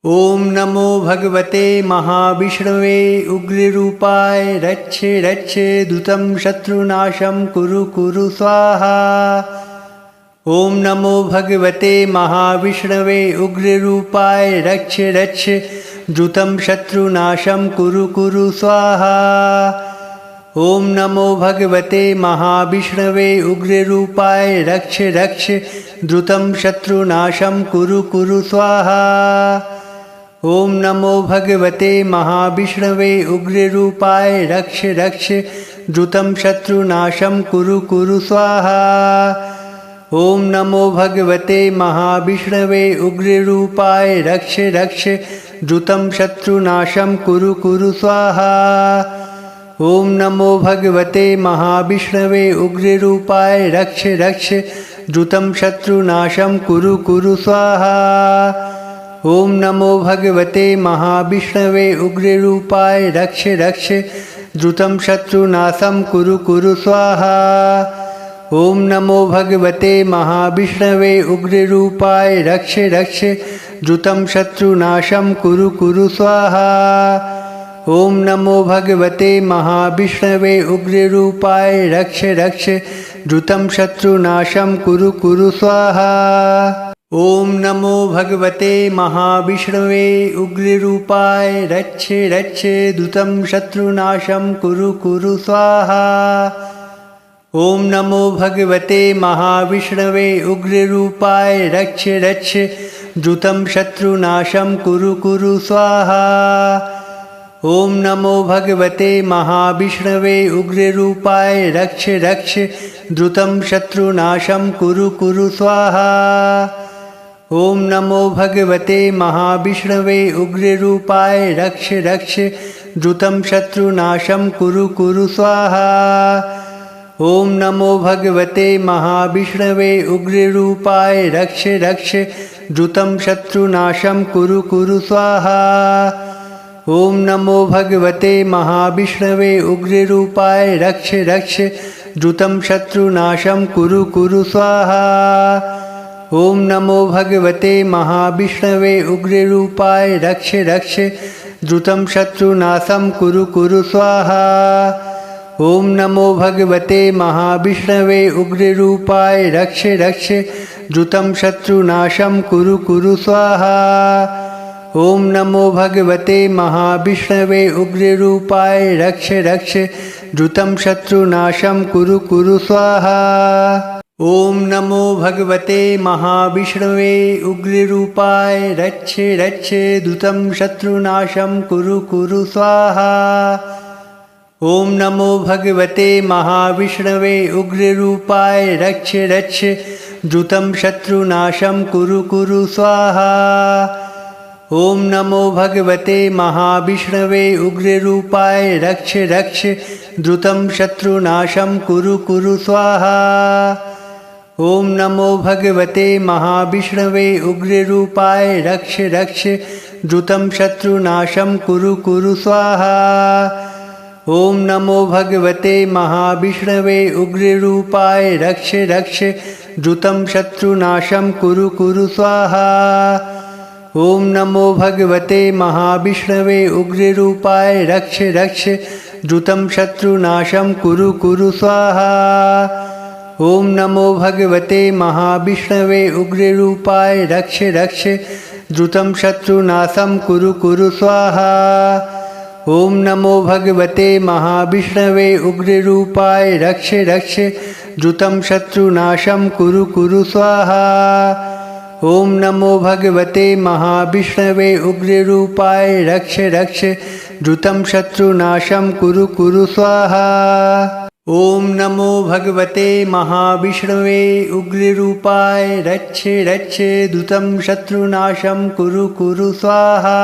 ओम नमो भगवते महाविष्णवे उग्ररूपाय रक्षे रक्षे दूतं शत्रुनाशं कुरु कुरु स्वाहा। ओम नमो भगवते महाविष्णवे उग्ररूपाय रक्षे रक्षे दूतं शत्रुनाशं कुरु कुरु स्वाहा। ओम नमो भगवते महाविष्णवे उग्ररूपाय रक्षे रक्षे द्रुतं शत्रुनाशं कुरु कुरु स्वाहा। ओम नमो भगवते महाविष्णवे उग्ररूपाय रक्षे रक्षे द्रुतं शत्रुनाशं कुरु कुरु स्वाहा। ओम नमो भगवते महाविष्णवे उग्ररूपाय रक्षे रक्षे द्रुतं शत्रुनाशं कुरु कुरु स्वाहा। ओम नमो भगवते महाविष्णवे उग्ररूपाय रक्षे रक्षे द्रुतं शत्रुनाशं कुरु कुरु स्वाहा। ओम नमो भगवते महाविष्णवे उग्ररूपाय रक्षे रक्षे द्रुतं शत्रुनाशं कुरु कुरु स्वाहा। ओम नमो भगवते महाविष्णवे उग्ररूपाय रक्षे रक्षे द्रुतं शत्रुनाशं कुरु कुरु स्वाहा। ओम नमो भगवते महाविष्णवे उग्ररूपाय रक्षे रक्षे द्रुतं शत्रुनाशं कुरु कुरु स्वाहा। ओम नमो भगवते महाविष्णवे उग्ररूपाय रक्षे रक्षे द्रुतं शत्रुनाशं कुरु कुरु स्वाहा। ओम नमो भगवते महाविष्णवे उग्ररूपाय रक्षे रक्षे द्रुतं शत्रुनाशं कुरु कुरु स्वाहा। ओम नमो भगवते महाविष्णवे उग्ररूपाय रक्षे रक्षे द्रुतं शत्रुनाशं कुरु कुरु स्वाहा। ओम नमो भगवते महाविष्णवे उग्ररूपाय रक्षे रक्षे द्रुतं शत्रुनाशं कुरु कुरु स्वाहा। ओम नमो भगवते महाविष्णवे उग्ररूपाय रक्षे रक्षे द्रुतं शत्रुनाशं कुरु कुरु स्वाहा। ओम नमो भगवते महाविष्णवे उग्ररूपाय रक्षे रक्षे द्रुतं शत्रुनाशं कुरु कुरु स्वाहा। ओम नमो भगवते महाविष्णवे उग्ररूपाय रक्षे रक्षे द्रुतं शत्रुनाशं कुरु कुरु स्वाहा। ओम नमो भगवते महाविष्णवे उग्ररूपाय रक्षे रक्षे द्रुतं शत्रुनाशं कुरु कुरु स्वाहा। ओम नमो भगवते महाविष्णवे उग्ररूपाय रक्षे रक्षे द्रुतं शत्रुनाशं कुरु कुरु स्वाहा। ओम नमो भगवते महाविष्णवे उग्ररूपाय रक्षे रक्षे द्रुतं शत्रुनाशं कुरु कुरु स्वाहा। ओम नमो भगवते महाविष्णवे उग्ररूपाय रक्षे रक्षे द्रुतं शत्रुनाशं कुरु कुरु स्वाहा। ओम नमो भगवते महाविष्णवे उग्ररूपाय रक्षे रक्षे द्रुतं शत्रुनाशं कुरु कुरु स्वाहा। ओम नमो भगवते महाविष्णवे उग्ररूपाय रक्षे रक्षे द्रुतं शत्रुनाशं कुरु कुरु स्वाहा। ओम नमो भगवते महाविष्णवे उग्ररूपाय रक्षे रक्षे द्रुतं शत्रुनाशं कुरु कुरु स्वाहा। ओम नमो भगवते महाविष्णवे उग्ररूपाय रक्षे रक्षे द्रुतं शत्रुनाशं कुरु कुरु स्वाहा। ओम नमो भगवते महाविष्णवे उग्ररूपाय रक्षे रक्षे द्रुतं शत्रुनाशं कुरु कुरु स्वाहा। ओम नमो भगवते महाविष्णवे उग्ररूपाय रक्षे रक्षे द्रुतं शत्रुनाशं कुरु कुरु स्वाहा। ओम नमो भगवते महाविष्णवे उग्ररूपाय रक्षे रक्षे द्रुतं शत्रुनाशं कुरु कुरु स्वाहा। ओम नमो भगवते महाविष्णवे उग्ररूपाय रक्षे रक्षे द्रुतं शत्रुनाशं कुरु कुरु स्वाहा।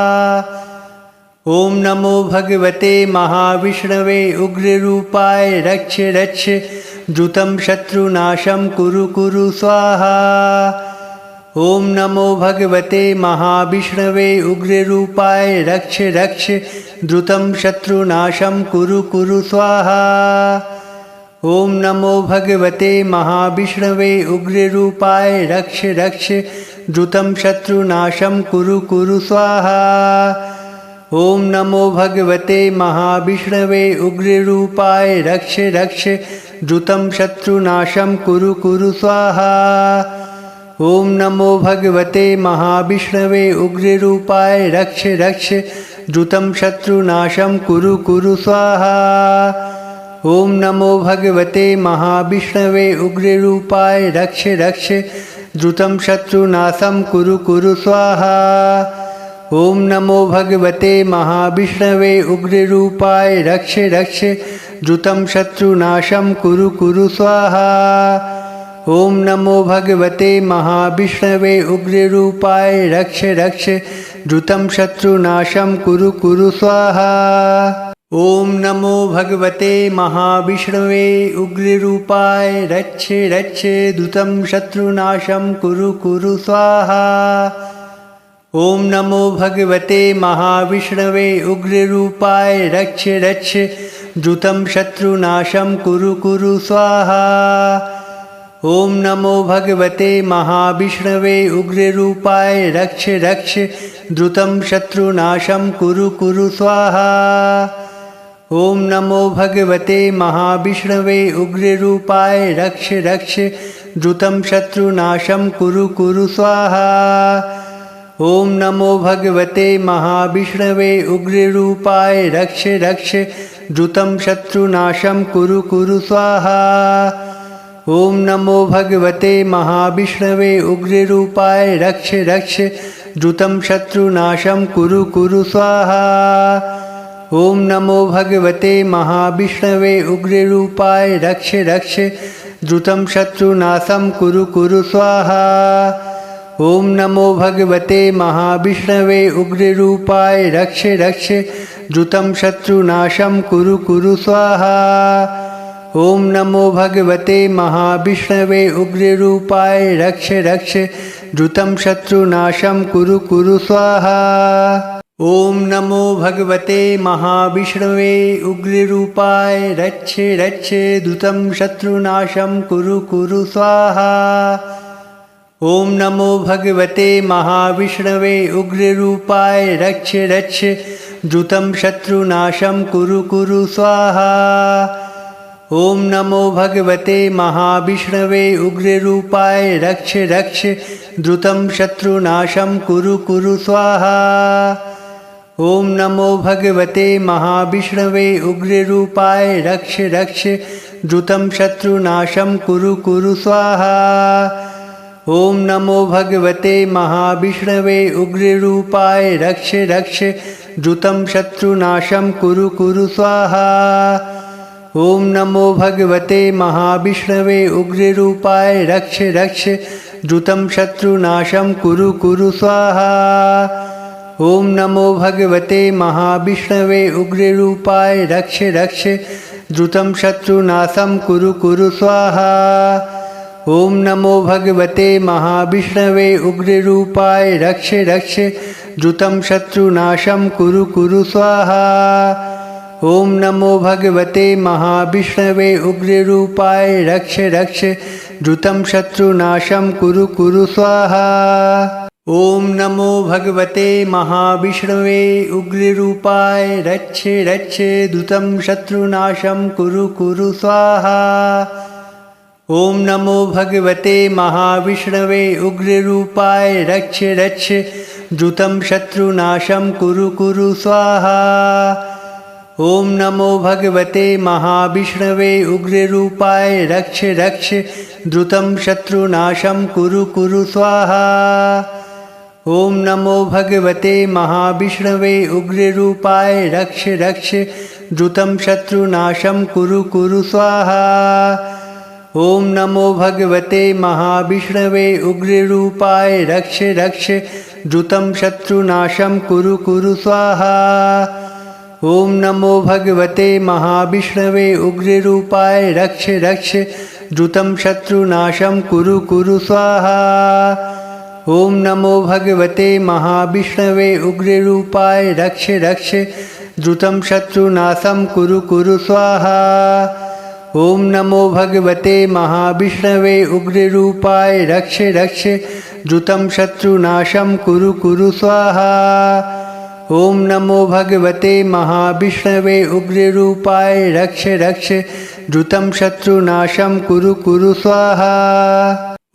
ओम नमो भगवते महाविष्णवे उग्ररूपाय रक्षे रक्षे द्रुतं शत्रुनाशं कुरु कुरु स्वाहा। ओम नमो भगवते महाविष्णवे उग्ररूपाय रक्षे रक्षे द्रुतं शत्रुनाशं कुरु कुरु स्वाहा। ओम नमो भगवते महाविष्णवे उग्ररूपाय रक्षे रक्षे द्रुतं शत्रुनाशं कुरु कुरु स्वाहा। ॐ नमो भगवते महाविष्णवे उग्ररूपाय रक्ष रक्ष द्रुतं शत्रुनाशं कुरु कुरु स्वाहा। ॐ नमो भगवते महाविष्णवे उग्ररूपाय रक्ष रक्ष द्रुतं शत्रुनाशं कुरु कुरु स्वाहा। ॐ नमो भगवते महाविष्णवे उग्ररूपाय रक्ष रक्ष द्रुतं शत्रुनाशं कुरु कुरु स्वाहा। ॐ नमो भगवते महाविष्णवे उग्ररूपाय रक्ष रक्ष द्रुतं शत्रुनाशं कुरु कुरु स्वाहा। ॐ नमो भगवते महाविष्णवे उग्ररूपाय रक्ष रक्ष द्रुतं शत्रुनाशं कुरु कुरु स्वाहा। ॐ नमो भगवते महाविष्णवे उग्ररूपाय रक्ष रक्ष द्रुतं शत्रुनाशं कुरु कुरु स्वाहा। ॐ नमो भगवते महाविष्णवे उग्ररूपाय रक्ष रक्ष द्रुतं शत्रुनाशं कुरु कुरु स्वाहा। ॐ नमो भगवते महाविष्णवे उग्ररूपाय रक्ष रक्ष द्रुतं शत्रुनाशं कुरु कुरु स्वाहा। ॐ नमो भगवते महाविष्णवे उग्ररूपाय रक्ष रक्ष द्रुतं शत्रुनाशं कुरु कुरु स्वाहा। ॐ नमो भगवते महाविष्णवे उग्ररूपाय रक्ष रक्ष द्रुतं शत्रुनाशं कुरु कुरु स्वाहा। ॐ नमो भगवते महाविष्णवे उग्ररूपाय रक्ष रक्ष द्रुतं शत्रुनाशं कुरु कुरु स्वाहा। ॐ नमो भगवते महाविष्णवे उग्ररूपाय रक्ष रक्ष द्रुतं शत्रुनाशं कुरु कुरु स्वाहा। ॐ नमो भगवते महाविष्णवे उग्ररूपाय रक्ष रक्ष द्रुतं शत्रुनाशं कुरु कुरु स्वाहा। ॐ नमो भगवते महाविष्णवे उग्ररूपाय रक्ष रक्ष द्रुतं शत्रुनाशं कुरु कुरु स्वाहा। ॐ नमो भगवते महाविष्णवे उग्ररूपाय रक्ष रक्ष द्रुतं शत्रुनाशं कुरु कुरु स्वाहा। ॐ नमो भगवते महाविष्णवे उग्ररूपाय रक्ष रक्ष द्रुतं शत्रुनाशं कुरु कुरु स्वाहा। ॐ नमो भगवते महाविष्णवे उग्ररूपाय रक्ष रक्ष द्रुतं शत्रुनाशं कुरु कुरु स्वाहा। ॐ नमो भगवते महाविष्णवे उग्ररूपाय रक्ष रक्ष द्रुतं शत्रुनाशं कुरु कुरु स्वाहा। ॐ नमो भगवते महाविष्णवे उग्ररूपाय रक्ष रक्ष द्रुतं शत्रुनाशं कुरु कुरु स्वाहा। ॐ नमो भगवते महाविष्णवे उग्ररूपाय रक्ष रक्ष द्रुतं शत्रुनाशं कुरु कुरु स्वाहा। ॐ नमो भगवते महाविष्णवे उग्ररूपाय रक्ष रक्ष द्रुतं शत्रुनाशं कुरु कुरु स्वाहा। ॐ नमो भगवते महाविष्णवे उग्ररूपाय रक्ष रक्ष द्रुतं शत्रुनाशं कुरु कुरु स्वाहा। ॐ नमो भगवते महाविष्णवे उग्ररूपाय रक्ष रक्ष द्रुतं शत्रुनाशं कुरु कुरु स्वाहा। ॐ नमो भगवते महाविष्णवे उग्ररूपाय रक्ष रक्ष द्रुतं शत्रुनाशं कुरु कुरु स्वाहा। ॐ नमो भगवते महाविष्णवे उग्ररूपाय रक्ष रक्ष द्रुतं शत्रुनाशं कुरु कुरु स्वाहा। ॐ नमो भगवते महाविष्णवे उग्ररूपाय रक्ष रक्ष द्रुतं शत्रुनाशं कुरु कुरु स्वाहा। ॐ नमो भगवते महाविष्णवे उग्ररूपाय रक्ष रक्ष द्रुतं शत्रुनाशं कुरु कुरु स्वाहा। ॐ नमो भगवते महाविष्णवे उग्ररूपाय रक्ष रक्ष द्रुतं शत्रुनाशं कुरु कुरु स्वाहा। ॐ नमो भगवते महाविष्णवे उग्ररूपाय रक्ष रक्ष द्रुतं शत्रुनाशं कुरु कुरु स्वाहा। ॐ नमो भगवते महाविष्णवे उग्ररूपाय रक्ष रक्ष द्रुतं शत्रुनाशं कुरु कुरु स्वाहा। ॐ नमो भगवते महाविष्णवे उग्ररूपाय रक्ष रक्ष द्रुतं शत्रुनाशं कुरु कुरु स्वाहा। ॐ नमो भगवते महाविष्णवे उग्ररूपाय रक्ष रक्ष द्रुतं शत्रुनाशं कुरु कुरु स्वाहा।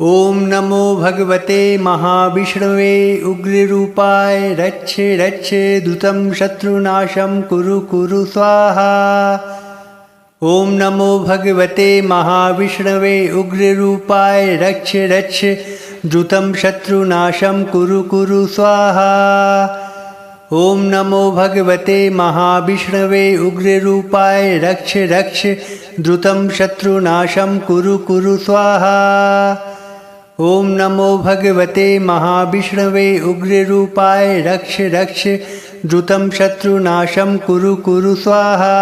ॐ नमो भगवते महाविष्णवे उग्ररूपाय रक्ष रक्ष द्रुतं शत्रुनाशं कुरु कुरु स्वाहा। ॐ नमो भगवते महाविष्णवे उग्ररूपाय रक्ष रक्ष द्रुतं शत्रुनाशं कुरु कुरु स्वाहा। ॐ नमो भगवते महाविष्णवे उग्ररूपाय रक्ष रक्ष द्रुतं शत्रुनाशं कुरु कुरु स्वाहा। ॐ नमो भगवते महाविष्णवे उग्ररूपाय रक्ष रक्ष द्रुतं शत्रुनाशं कुरु कुरु स्वाहा।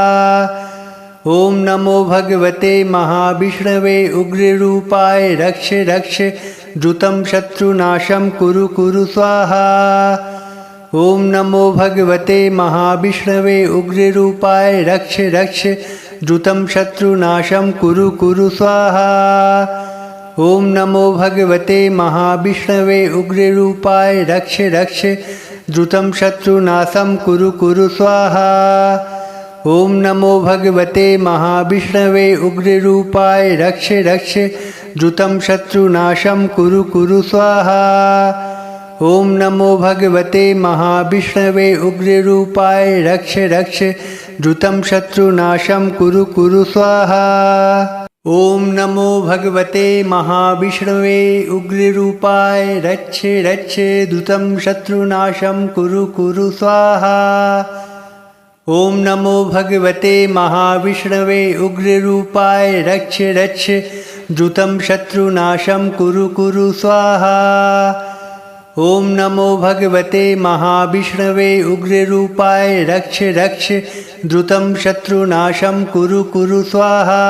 ॐ नमो भगवते महाविष्णवे उग्ररूपाय रक्ष रक्ष द्रुतं शत्रुनाशं कुरु कुरु स्वाहा। ॐ नमो भगवते महाविष्णवे उग्ररूपाय रक्ष रक्ष द्रुतं शत्रुनाशं कुरु कुरु स्वाहा। ॐ नमो भगवते महाविष्णवे उग्ररूपाय रक्ष रक्ष द्रुतं शत्रुनाशं कुरु कुरु स्वाहा। ॐ नमो भगवते महाविष्णवे उग्ररूपाय रक्ष रक्ष द्रुतं शत्रुनाशं कुरु कुरु स्वाहा। ॐ नमो भगवते महाविष्णवे उग्ररूपाय रक्ष रक्ष द्रुतं शत्रुनाशं कुरु कुरु स्वाहा। ॐ नमो भगवते महाविष्णवे उग्ररूपाय रक्ष रक्ष द्रुतं शत्रुनाशं कुरु कुरु स्वाहा। ॐ नमो भगवते महाविष्णवे उग्ररूपाय रक्ष रक्ष द्रुतं शत्रुनाशं कुरु कुरु स्वाहा। ॐ नमो भगवते महाविष्णवे उग्ररूपाय रक्ष रक्ष द्रुतं शत्रुनाशं कुरु कुरु स्वाहा।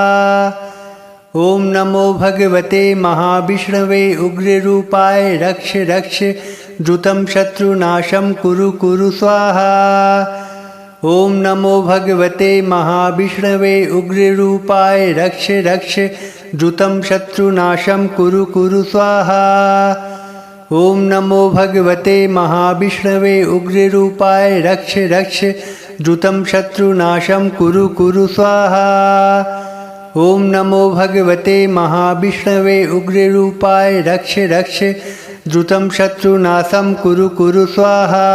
ॐ नमो भगवते महाविष्णवे उग्ररूपाय रक्ष रक्ष द्रुतं शत्रुनाशं कुरु कुरु स्वाहा। ॐ नमो भगवते महाविष्णवे उग्ररूपाय रक्ष रक्ष द्रुतं शत्रुनाशं कुरु कुरु स्वाहा। ॐ नमो भगवते महाविष्णवे उग्ररूपाय रक्ष रक्ष द्रुतं शत्रुनाशं कुरु कुरु स्वाहा। ॐ नमो भगवते महाविष्णवे उग्ररूपाय रक्ष रक्ष द्रुतं शत्रुनाशं कुरु कुरु स्वाहा।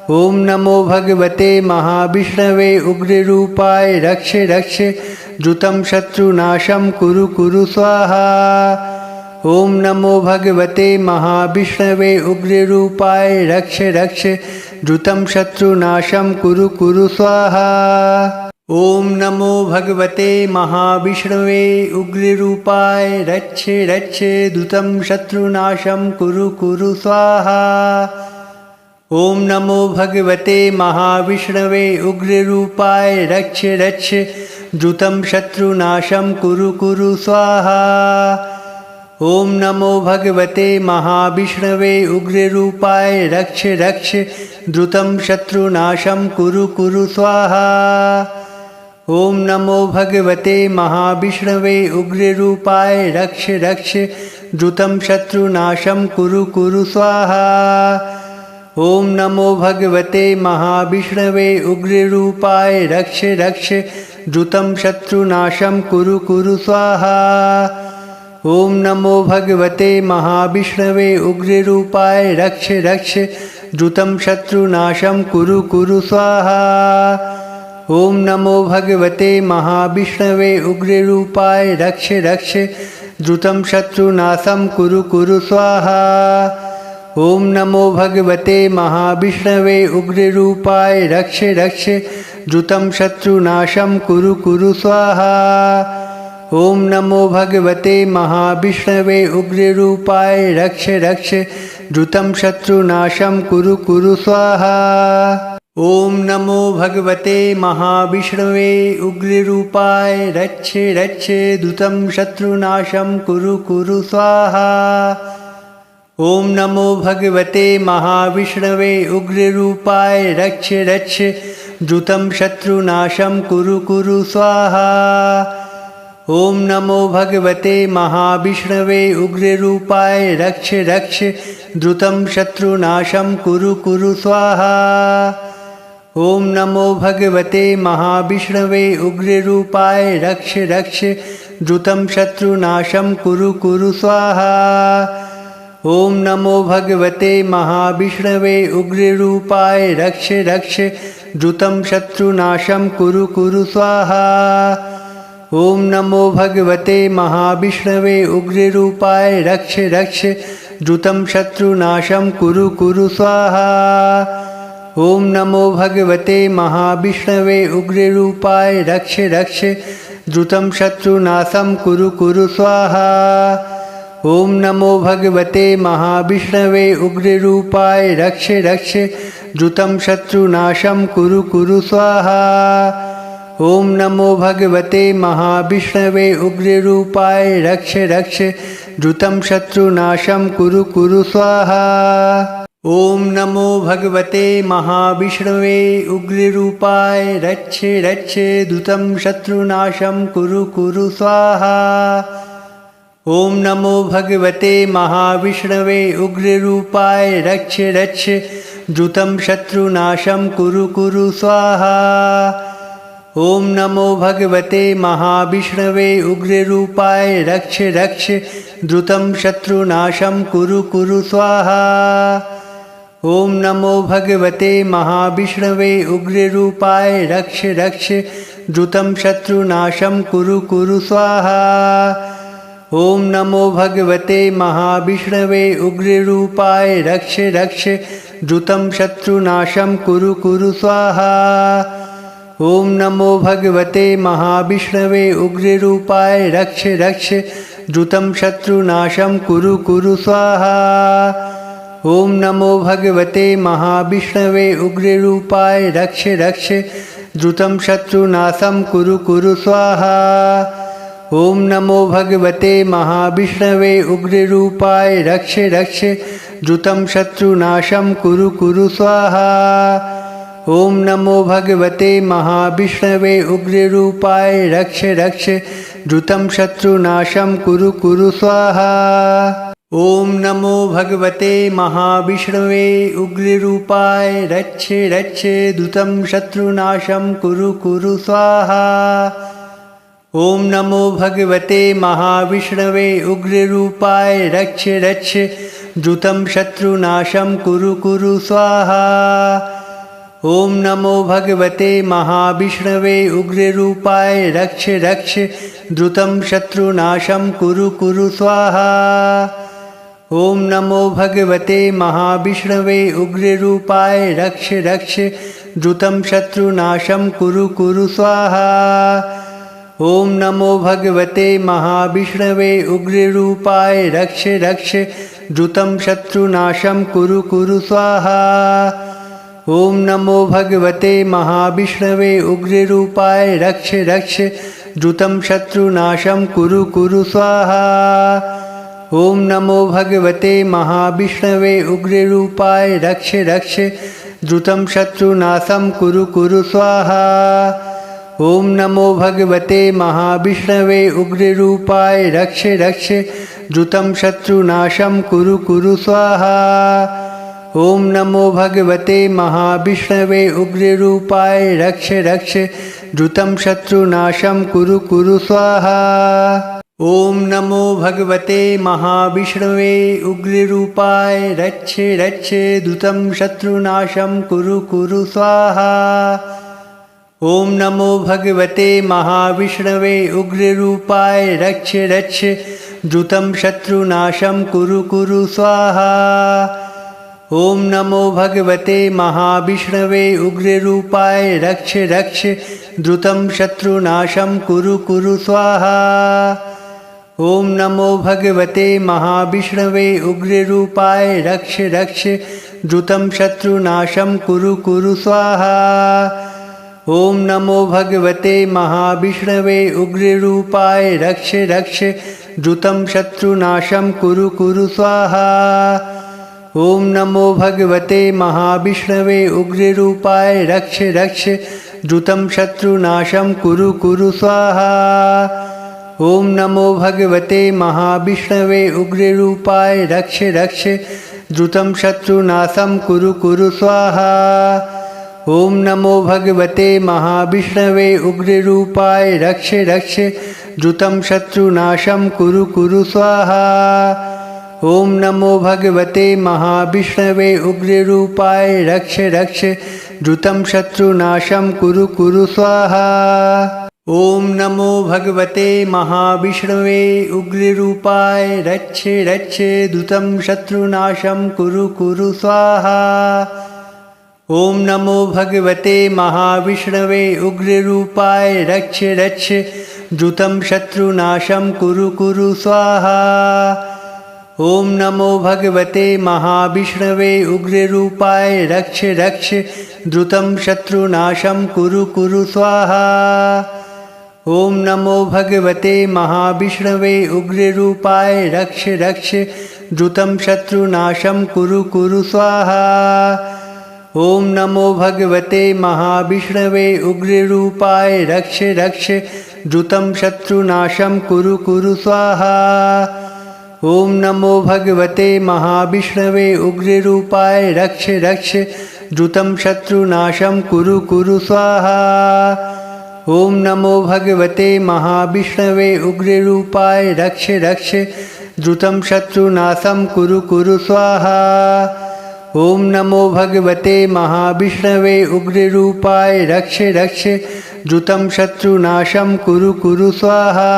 ॐ नमो भगवते महाविष्णवे उग्ररूपाय रक्ष रक्ष द्रुतं शत्रुनाशं कुरु कुरु स्वाहा। ॐ नमो भगवते महाविष्णवे उग्ररूपाय रक्ष रक्ष द्रुतं शत्रुनाशं कुरु कुरु स्वाहा। ॐ नमो भगवते महाविष्णवे उग्ररूपाय रक्ष रक्ष द्रुतं शत्रुनाशं कुरु कुरु स्वाहा। ॐ नमो भगवते महाविष्णवे उग्ररूपाय रक्ष रक्ष द्रुतं शत्रुनाशं कुरु कुरु स्वाहा। ॐ नमो भगवते महाविष्णवे उग्ररूपाय रक्ष रक्ष द्रुतं शत्रुनाशं कुरु कुरु स्वाहा। ॐ नमो भगवते महाविष्णवे उग्ररूपाय रक्ष रक्ष द्रुतं शत्रुनाशं कुरु कुरु स्वाहा। ॐ नमो भगवते महाविष्णवे उग्ररूपाय रक्ष रक्ष द्रुतं शत्रुनाशं कुरु कुरु स्वाहा। ॐ नमो भगवते महाविष्णवे उग्ररूपाय रक्ष रक्ष द्रुतं शत्रुनाशं कुरु कुरु स्वाहा। ॐ नमो भगवते महाविष्णवे उग्ररूपाय रक्ष रक्ष द्रुतं शत्रुनाशं कुरु कुरु स्वाहा। ॐ नमो भगवते महाविष्णवे उग्ररूपाय रक्ष रक्ष द्रुतं शत्रुनाशं कुरु कुरु स्वाहा। ॐ नमो भगवते महाविष्णवे उग्ररूपाय रक्ष रक्ष द्रुतं शत्रुनाशं कुरु कुरु स्वाहा। ॐ नमो भगवते महाविष्णवे उग्ररूपाय रक्ष रक्ष द्रुतं शत्रुनाशं कुरु कुरु स्वाहा। ॐ नमो भगवते महाविष्णवे उग्ररूपाय रक्ष रक्ष द्रुतं शत्रुनाशं कुरु कुरु स्वाहा। ओम नमो भगवते महाविष्णवे उग्ररूपाय रक्ष रक्ष द्रुतं शत्रुनाशं कुरु कुरु स्वाहा। ओम नमो भगवते महाविष्णवे उग्ररूपाय रक्ष रक्ष द्रुतं शत्रुनाशं कुरु कुरु स्वाहा। ओम नमो भगवते महाविष्णवे उग्ररूपाय रक्ष रक्ष द्रुतं शत्रुनाशं कुरु कुरु स्वाहा। ओम नमो भगवते महाविष्णवे उग्ररूपाय रक्ष रक्ष द्रुतं शत्रुनाशं कुरु कुरु स्वाहा। ओम नमो भगवते महाविष्णवे उग्ररूपाय रक्ष रक्ष द्रुतं शत्रुनाशं कुरु कुरु स्वाहा। ओम नमो भगवते महाविष्णवे उग्ररूपाय रक्ष रक्ष द्रुतं शत्रुनाशं कुरु कुरु स्वाहा। ओम नमो भगवते महाविष्णवे उग्ररूपाय रक्ष रक्ष द्रुतं शत्रुनाशं कुरु कुरु स्वाहा। ओम नमो भगवते महाविष्णवे उग्ररूपाय रक्ष रक्ष द्रुतं शत्रुनाशं कुरु कुरु स्वाहा। ओम नमो भगवते महाविष्णवे उग्ररूपाय रक्ष रक्ष द्रुतं शत्रुनाशं कुरु कुरु स्वाहा। ओम नमो भगवते महाविष्णवे उग्ररूपाय रक्ष रक्ष द्रुतं शत्रुनाशं कुरु कुरु स्वाहा। ओम नमो भगवते महाविष्णवे उग्ररूपाय रक्ष रक्ष द्रुतं शत्रुनाशं कुरु कुरु स्वाहा। ओम नमो भगवते महाविष्णवे उग्ररूपाय रक्ष रक्ष द्रुतं शत्रुनाशं कुरु कुरु स्वाहा। ओम नमो भगवते महाविष्णवे उग्ररूपाय रक्ष रक्ष द्रुतं शत्रुनाशं कुरु कुरु स्वाहा। ओम नमो भगवते महाविष्णवे उग्ररूपाय रक्ष रक्ष द्रुतं शत्रुनाशं कुरु कुरु स्वाहा। ओम नमो भगवते महाविष्णवे उग्ररूपाय रक्ष रक्ष द्रुतं शत्रुनाशं कुरु कुरु स्वाहा। ओम नमो भगवते महाविष्णवे उग्ररूपाय रक्ष रक्ष द्रुतं शत्रुनाशं कुरु कुरु स्वाहा। ओम नमो भगवते महाविष्णवे उग्ररूपाय रक्ष रक्ष द्रुतं शत्रुनाशं कुरु कुरु स्वाहा। ओम नमो भगवते महाविष्णवे उग्ररूपाय रक्ष रक्ष द्रुतं शत्रुनाशं कुरु कुरु स्वाहा। ओम नमो भगवते महाविष्णवे उग्ररूपाय रक्ष रक्ष द्रुतं शत्रुनाशं कुरु कुरु स्वाहा। ओम नमो भगवते महाविष्णवे उग्ररूपाय रक्ष रक्ष द्रुतं शत्रुनाशं कुरु कुरु स्वाहा। ओम नमो भगवते महाविष्णवे उग्ररूपाय रक्ष रक्ष द्रुतं शत्रुनाशं कुरु कुरु स्वाहा। ओम नमो भगवते महाविष्णवे उग्ररूपाय रक्ष रक्ष द्रुतं शत्रुनाशं कुरु कुरु स्वाहा। ओम नमो भगवते महाविष्णवे उग्ररूपाय रक्ष रक्ष द्रुतं शत्रुनाशं कुरु कुरु स्वाहा। ओम नमो भगवते महाविष्णवे उग्ररूपाय रक्ष रक्ष द्रुतं शत्रुनाशं कुरु कुरु स्वाहा। ओम नमो भगवते महाविष्णवे उग्ररूपाय रक्ष रक्ष द्रुतं शत्रुनाशं कुरु कुरु स्वाहा। ओम नमो भगवते महाविष्णवे उग्ररूपाय रक्ष रक्ष द्रुतं शत्रुनाशं कुरु कुरु स्वाहा। ओम नमो भगवते महाविष्णवे उग्ररूपाय रक्ष रक्ष द्रुतं शत्रुनाशं कुरु कुरु स्वाहा। ओम नमो भगवते महाविष्णवे उग्ररूपाय रक्ष रक्ष द्रुतं शत्रुनाशं कुरु कुरु स्वाहा। ओम नमो भगवते महाविष्णवे उग्ररूपाय रक्ष रक्ष द्रुतं शत्रुनाशं कुरु कुरु स्वाहा। ओम नमो भगवते महाविष्णवे उग्ररूपाय रक्ष रक्ष द्रुतं शत्रुनाशं कुरु कुरु स्वाहा। ओम नमो भगवते महाविष्णवे उग्ररूपाय रक्ष रक्ष द्रुतं शत्रुनाशं कुरु कुरु स्वाहा। ओम नमो भगवते महाविष्णवे उग्ररूपाय रक्ष रक्ष द्रुतं शत्रुनाशं कुरु कुरु स्वाहा। ओम नमो भगवते महाविष्णवे उग्ररूपाय रक्ष रक्ष द्रुतं शत्रुनाशं कुरु कुरु स्वाहा। ओम नमो भगवते महाविष्णवे उग्ररूपाय रक्ष रक्ष द्रुतं शत्रुनाशं कुरु कुरु स्वाहा। ओम नमो भगवते महाविष्णवे उग्ररूपाय रक्ष रक्ष द्रुतं शत्रुनाशं कुरु कुरु स्वाहा। ओम नमो भगवते महाविष्णवे उग्ररूपाय रक्ष रक्ष द्रुतं शत्रुनाशं कुरु कुरु स्वाहा। ओम नमो भगवते महाविष्णवे उग्ररूपाय रक्ष रक्ष द्रुतं शत्रुनाशं कुरु कुरु स्वाहा। ओम नमो भगवते महाविष्णवे उग्ररूपाय रक्ष रक्ष द्रुतं शत्रुनाशं कुरु कुरु स्वाहा। ओम नमो भगवते महाविष्णवे उग्ररूपाय रक्ष रक्ष द्रुतं शत्रुनाशं कुरु कुरु स्वाहा। ओम नमो भगवते महाविष्णवे उग्ररूपाय रक्ष रक्ष द्रुतं शत्रुनाशं कुरु कुरु स्वाहा। ओम नमो भगवते महाविष्णवे उग्ररूपाय रक्ष रक्ष द्रुतं शत्रुनाशं कुरु कुरु स्वाहा। ओम नमो भगवते महाविष्णवे उग्ररूपाय रक्ष रक्ष द्रुतं शत्रुनाशं कुरु कुरु स्वाहा।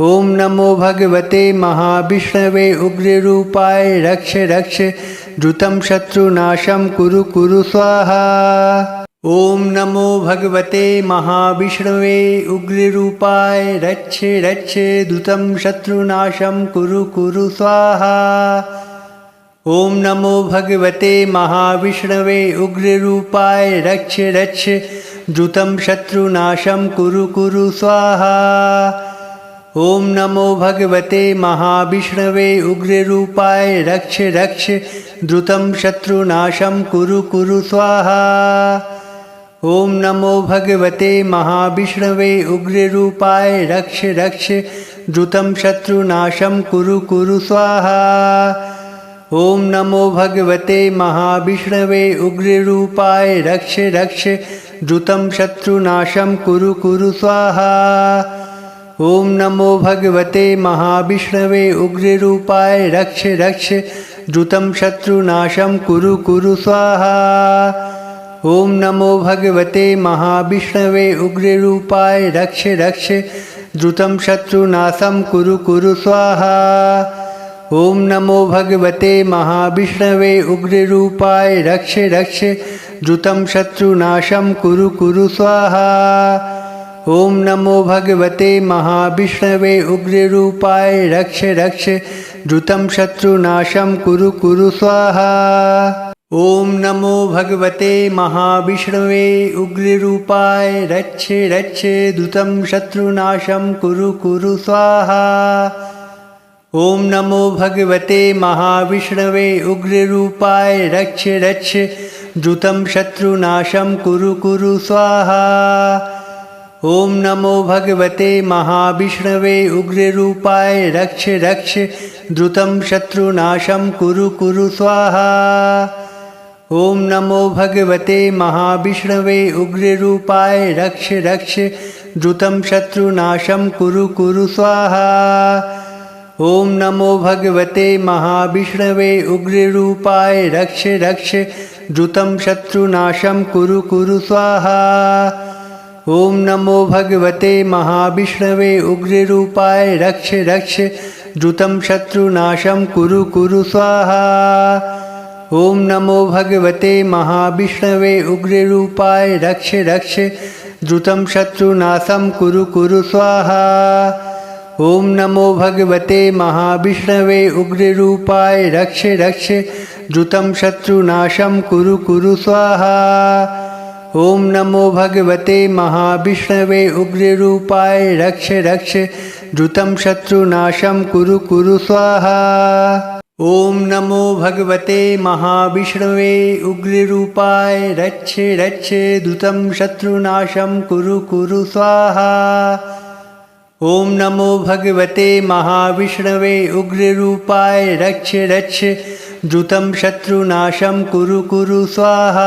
ओम नमो भगवते महाविष्णवे उग्ररूपाय रक्ष रक्ष द्रुतं शत्रुनाशं कुरु कुरु स्वाहा। ओम नमो भगवते महाविष्णवे उग्ररूपाय रक्ष रक्ष द्रुतं शत्रुनाशं कुरु कुरु स्वाहा। ओम नमो भगवते महाविष्णवे उग्ररूपाय रक्ष रक्ष द्रुतं शत्रुनाशं कुरु कुरु स्वाहा। ओम नमो भगवते महाविष्णवे उग्ररूपाय रक्ष रक्ष द्रुतं शत्रुनाशं कुरु कुरु स्वाहा। ओम नमो भगवते महाविष्णवे उग्ररूपाय रक्ष रक्ष द्रुतं शत्रुनाशं कुरु कुरु स्वाहा। ओम नमो भगवते महाविष्णवे उग्ररूपाय रक्ष रक्ष द्रुतं शत्रुनाशं कुरु कुरु स्वाहा। ओम नमो भगवते महाविष्णवे उग्ररूपाय रक्ष रक्ष द्रुतं शत्रुनाशं कुरु कुरु स्वाहा। ओम नमो भगवते महाविष्णवे उग्ररूपाय रक्ष रक्ष द्रुतं शत्रुनाशं कुरु कुरु स्वाहा। ओम नमो भगवते महाविष्णवे उग्ररूपाय रक्ष रक्ष द्रुतं शत्रुनाशं कुरु कुरु स्वाहा। ओम नमो भगवते महाविष्णवे उग्ररूपाय रक्ष रक्ष द्रुतं शत्रुनाशं कुरु कुरु स्वाहा। ओम नमो भगवते महाविष्णवे उग्ररूपाय रक्ष रक्ष द्रुतं शत्रुनाशं कुरु कुरु स्वाहा। ओम नमो भगवते महाविष्णवे उग्ररूपाय रक्ष रक्ष द्रुतं शत्रुनाशं कुरु कुरु स्वाहा। ओम नमो भगवते महाविष्णवे उग्ररूपाय रक्ष रक्ष द्रुतं शत्रुनाशं कुरु कुरु स्वाहा। ओम नमो भगवते महाविष्णवे उग्ररूपाय रक्ष रक्ष द्रुतं शत्रुनाशं कुरु कुरु स्वाहा। ओम नमो भगवते महाविष्णवे उग्ररूपाय रक्ष रक्ष द्रुतं शत्रुनाशं कुरु कुरु स्वाहा। ओम नमो भगवते महाविष्णवे उग्ररूपाय रक्ष रक्ष द्रुतं शत्रुनाशं कुरु कुरु स्वाहा। ओम नमो भगवते महाविष्णवे उग्ररूपाय रक्ष रक्ष द्रुतं शत्रुनाशं कुरु कुरु स्वाहा। ओम नमो भगवते महाविष्णवे उग्ररूपाय रक्ष रक्ष द्रुतं शत्रुनाशं कुरु कुरु स्वाहा। ओम नमो भगवते महाविष्णवे उग्ररूपाय रक्ष रक्ष द्रुतं शत्रुनाशं कुरु कुरु स्वाहा। ओम नमो भगवते महाविष्णवे उग्ररूपाय रक्ष रक्ष द्रुतं शत्रुनाशं कुरु कुरु स्वाहा। ओम नमो भगवते महाविष्णवे उग्ररूपाय रक्ष रक्ष द्रुतं शत्रुनाशं कुरु कुरु स्वाहा।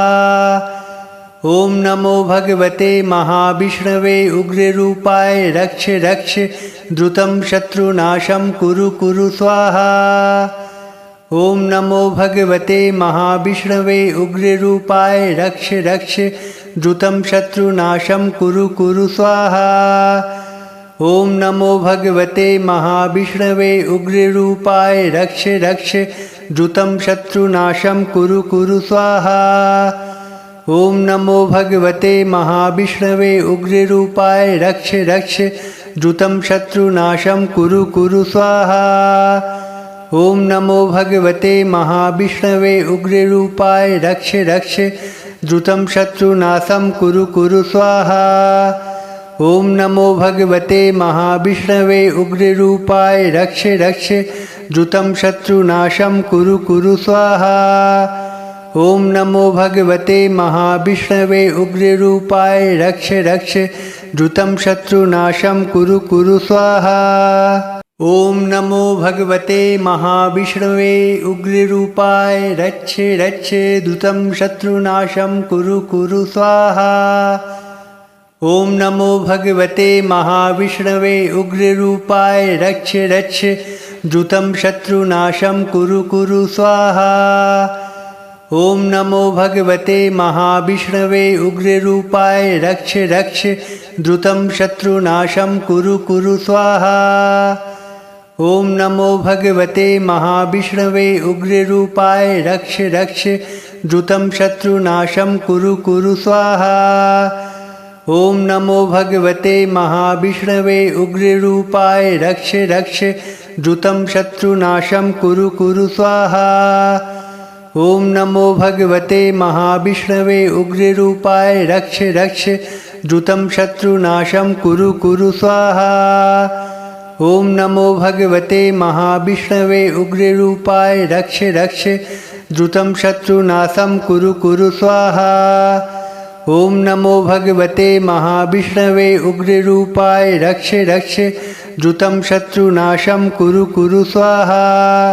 ओम नमो भगवते महाविष्णवे उग्ररूपाय रक्ष रक्ष द्रुतं शत्रुनाशं कुरु कुरु स्वाहा। ओम नमो भगवते महाविष्णवे उग्ररूपाय रक्ष रक्ष द्रुतं शत्रुनाशं कुरु कुरु स्वाहा। ओम नमो भगवते महाविष्णवे उग्ररूपाय रक्ष रक्ष द्रुतं शत्रुनाशं कुरु कुरु स्वाहा। ओम नमो भगवते महाविष्णवे उग्ररूपाय रक्ष रक्ष द्रुतं शत्रुनाशं कुरु कुरु स्वाहा। ओम नमो भगवते महाविष्णवे उग्ररूपाय रक्ष रक्ष द्रुतं शत्रुनाशं कुरु कुरु स्वाहा। ओम नमो भगवते महाविष्णवे उग्ररूपाय रक्ष रक्ष द्रुतं शत्रुनाशं कुरु कुरु स्वाहा। ओम नमो भगवते महाविष्णवे उग्ररूपाय रक्ष रक्ष द्रुतं शत्रुनाशं कुरु कुरु स्वाहा। ओम नमो भगवते महाविष्णवे उग्ररूपाय रक्ष रक्ष द्रुतं शत्रुनाशं कुरु कुरु स्वाहा। ओम नमो भगवते महाविष्णवे उग्ररूपाय रक्ष रक्ष द्रुतं शत्रुनाशं कुरु कुरु स्वाहा। ओम नमो भगवते महाविष्णवे उग्ररूपाय रक्ष रक्ष द्रुतं शत्रुनाशं कुरु कुरु स्वाहा। ओम नमो भगवते महाविष्णवे उग्ररूपाय रक्ष रक्ष द्रुतं शत्रुनाशं कुरु कुरु स्वाहा। ओम नमो भगवते महाविष्णवे उग्ररूपाय रक्ष रक्ष द्रुतं शत्रुनाशं कुरु कुरु स्वाहा। ओम नमो भगवते महाविष्णवे उग्ररूपाय रक्ष रक्ष द्रुतं शत्रुनाशं कुरु कुरु स्वाहा। ओम नमो भगवते महाविष्णवे उग्ररूपाय रक्ष रक्ष द्रुतं शत्रुनाशं कुरु कुरु स्वाहा। ओम नमो भगवते महाविष्णवे उग्ररूपाय रक्ष रक्ष द्रुतं शत्रुनाशं कुरु कुरु स्वाहा।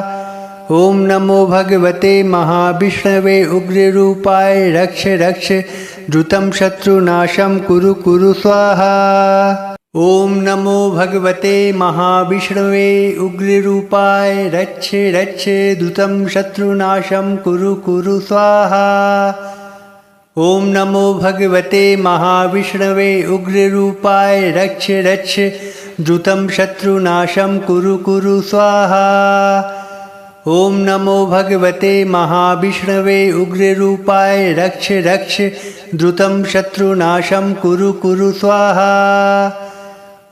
ओम नमो भगवते महाविष्णवे उग्ररूपाय रक्ष रक्ष द्रुतं शत्रुनाशं कुरु कुरु स्वाहा। ओम नमो भगवते महाविष्णवे उग्ररूपाय रक्ष रक्ष द्रुतं शत्रुनाशं कुरु कुरु स्वाहा। ओम नमो भगवते महाविष्णवे उग्ररूपाय रक्ष रक्ष द्रुतं शत्रुनाशं कुरु कुरु स्वाहा। ओम नमो भगवते महाविष्णवे उग्ररूपाय रक्ष रक्ष द्रुतं शत्रुनाशं कुरु कुरु स्वाहा।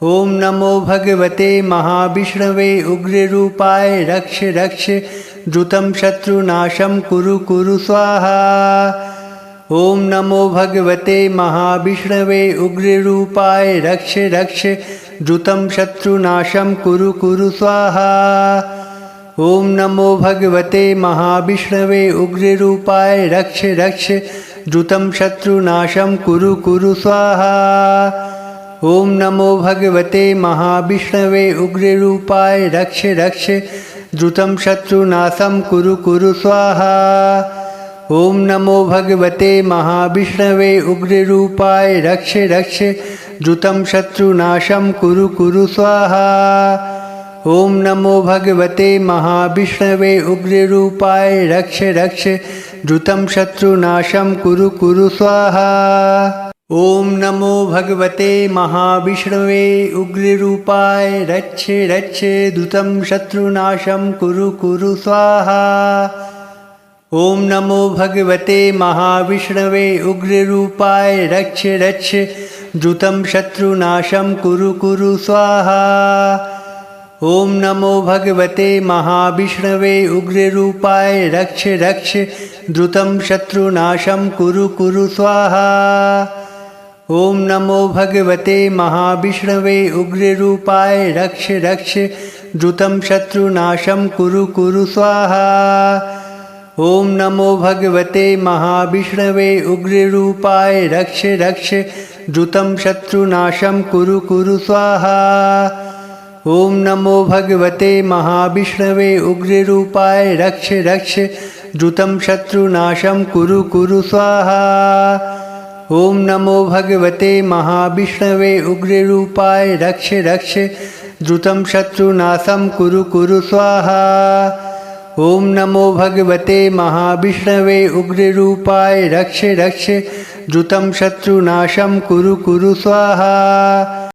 ओम नमो भगवते महाविष्णवे उग्ररूपाय रक्ष रक्ष द्रुतं शत्रुनाशं कुरु कुरु स्वाहा। ओम नमो भगवते महाविष्णवे उग्ररूपाय रक्ष रक्ष द्रुतं शत्रुनाशं कुरु कुरु स्वाहा। ओम नमो भगवते महाविष्णवे उग्ररूपाय रक्ष रक्ष द्रुतं शत्रुनाशं कुरु कुरु स्वाहा। ओम नमो भगवते महाविष्णवे उग्ररूपाय रक्ष रक्ष द्रुतं शत्रुनाशं कुरु कुरु स्वाहा। ओम नमो भगवते महाविष्णवे उग्ररूपाय रक्ष रक्ष द्रुतं शत्रुनाशं कुरु कुरु स्वाहा। ओम नमो भगवते महाविष्णवे उग्ररूपाय रक्ष रक्ष द्रुतं शत्रुनाशं कुरु कुरु स्वाहा। ओम नमो भगवते महाविष्णवे उग्ररूपाय रक्ष रक्ष द्रुतं शत्रुनाशं कुरु कुरु स्वाहा। ओम नमो भगवते महाविष्णवे उग्ररूपाय रक्ष रक्ष द्रुतं शत्रुनाशं कुरु कुरु स्वाहा। ओम नमो भगवते महाविष्णवे उग्ररूपाय रक्ष रक्ष द्रुतं शत्रुनाशं कुरु कुरु स्वाहा। ओम नमो भगवते महाविष्णवे उग्ररूपाय रक्ष रक्ष द्रुतं शत्रुनाशं कुरु कुरु स्वाहा। ॐ नमो भगवते महाविष्णवे उग्ररूपाय रक्ष रक्ष द्रुतं शत्रुनाशं कुरु कुरु स्वाहा। ॐ नमो भगवते महाविष्णवे उग्ररूपाय रक्ष रक्ष द्रुतं शत्रुनाशं कुरु कुरु स्वाहा। ॐ नमो भगवते महाविष्णवे उग्ररूपाय रक्ष रक्ष द्रुतं शत्रुनाशं कुरु कुरु स्वाहा। ॐ नमो भगवते महाविष्णवे उग्ररूपाय रक्ष रक्ष द्रुतं शत्रुनाशं कुरु कुरु स्वाहा।